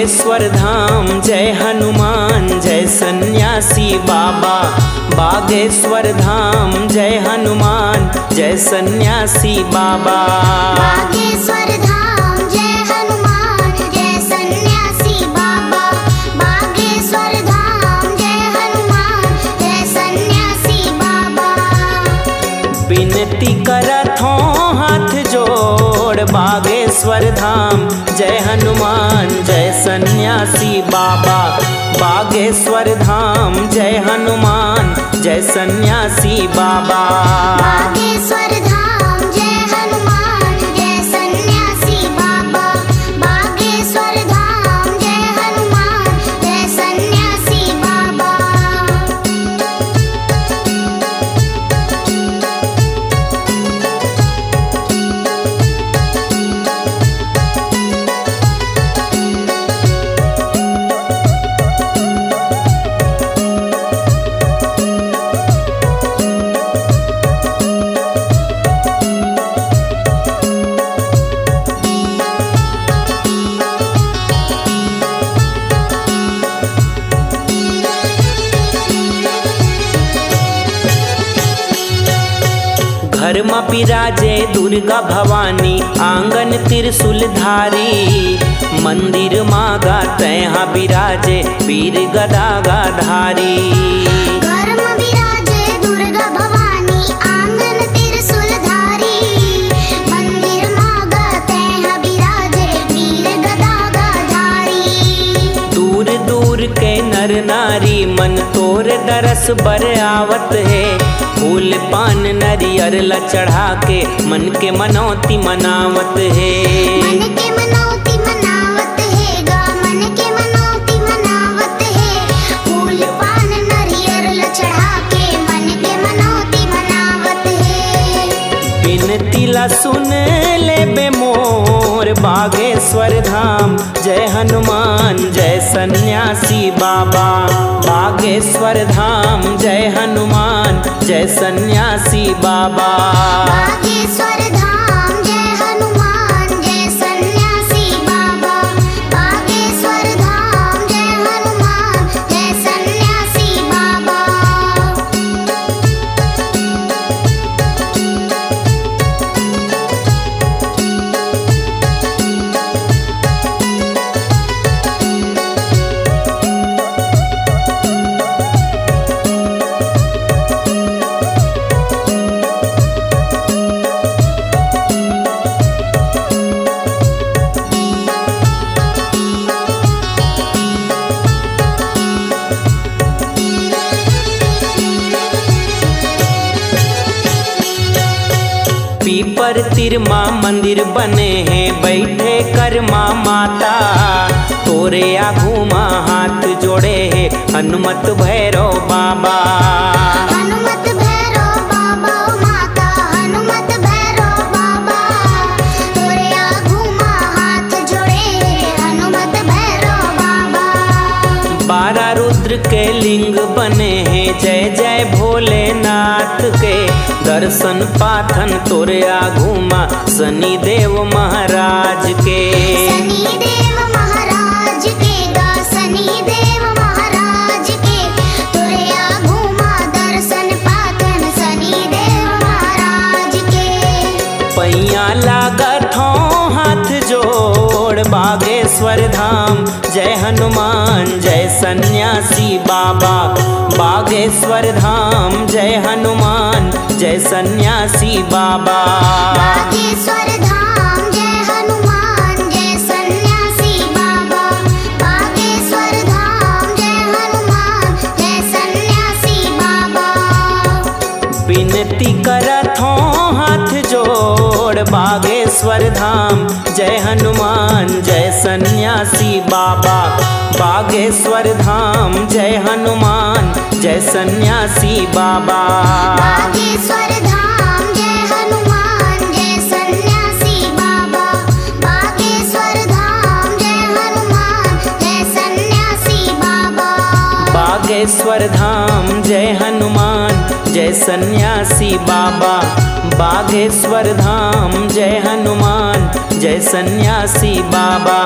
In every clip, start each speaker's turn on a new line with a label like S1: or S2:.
S1: बागेश्वर धाम जय हनुमान जय सन्यासी बाबा। बागेश्वर धाम जय हनुमान जय सन्यासी बाबा।
S2: बागेश्वर धाम जय हनुमान जय सन्यासी बाबा। बागेश्वर धाम जय हनुमान जय सन्यासी बाबा।
S1: विनती करत हूँ हाथ जोड़ बागेश्वर धाम जय हनुमान जय सन्यासी बाबा। बागेश्वर धाम जय हनुमान जय सन्यासी बाबा।
S2: बागेश्वर धाम जय हनुमान जय सन्यासी बाबा। बागेश्वर धाम जय हनुमान जय सन्यासी बाबा।
S1: घर में बिराजे दुर्गा भवानी आंगन त्रिशूलधारी। मंदिर माँ तैहा बिराजे वीर गदा गाधारी।
S2: घर में विराजे दुर्गा भवानी आंगन त्रिशूलधारी। मंदिर माँ तैहा बिराजे वीर गदा गाधारी।
S1: दूर दूर के नर नारी मन तोर दरस बर आवत है। फूल पान नरियर ला चढ़ा के मन के मनौती मनावत है।
S2: मन के मनौती मनावत है गा मन के मनौती मनावत है। फूल पान नरियर ला चढ़ा के मन के मनौती मनावत है।
S1: बिनती ला सुन ले बे मोर बागेश्वर धाम जय हनुमान जय सन्यासी बाबा। बागेश्वर धाम जय हनुमान जय सन्यासी बाबा।
S2: बागेश्वर धाम जय हनुमान जय सन्यासी बाबा। बागेश्वर धाम जय हनुमान जय सन्यासी बाबा।
S1: पीपर तिरमा मंदिर बने हैं बैठे कर माँ माता। तोरे आगू माँ हाथ जोड़े है हनुमत भैरव बाबा।
S2: हनुमत भैरव बाबा माता हनुमत भैरव बाबा। तोरे आगू माँ हाथ जोड़े हनुमत भैरव बाबा।
S1: 12 रुद्र के लिंग बने हैं जय जय भोलेनाथ के। दर्शन पाथन तोरे आगू माँ शनिदेव महाराज के।
S2: शनिदेव महाराज के गा शनिदेव महाराज के। तोरे आगू माँ दर्शन पाथन शनिदेव महाराज के।
S1: पैया लागत हों हाथ जोड़ बागेश्वर धाम जय हनुमान जय सन्यासी बाबा। बागेश्वर धाम जय हनुमान जय सन्यासी बाबा।
S2: बागेश्वर धाम जय हनुमान जय सन्यासी बाबा। बागेश्वर धाम जय हनुमान जय सन्यासी बाबा।
S1: विनती करत हूँ हाथ जोड़ बागेश्वर धाम जय हनुमान जय सन्यासी बाबा। बागेश्वर धाम जय हनुमान जय सन्यासी बाबा।
S2: बागेश्वर धाम जय हनुमान जय सन्यासी बाबा। बागेश्वर धाम जय हनुमान जय सन्यासी बाबा।
S1: बागेश्वर धाम जय हनुमान जय सन्यासी बाबा। बागेश्वर धाम जय हनुमान जय सन्यासी बाबा।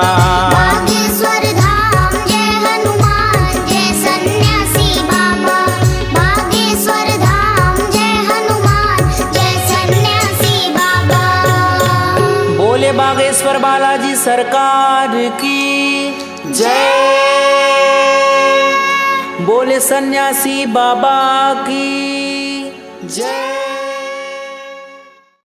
S2: बागेश्वर धाम
S1: बागेश्वर बालाजी सरकार की जय। बोले सन्यासी बाबा की जय।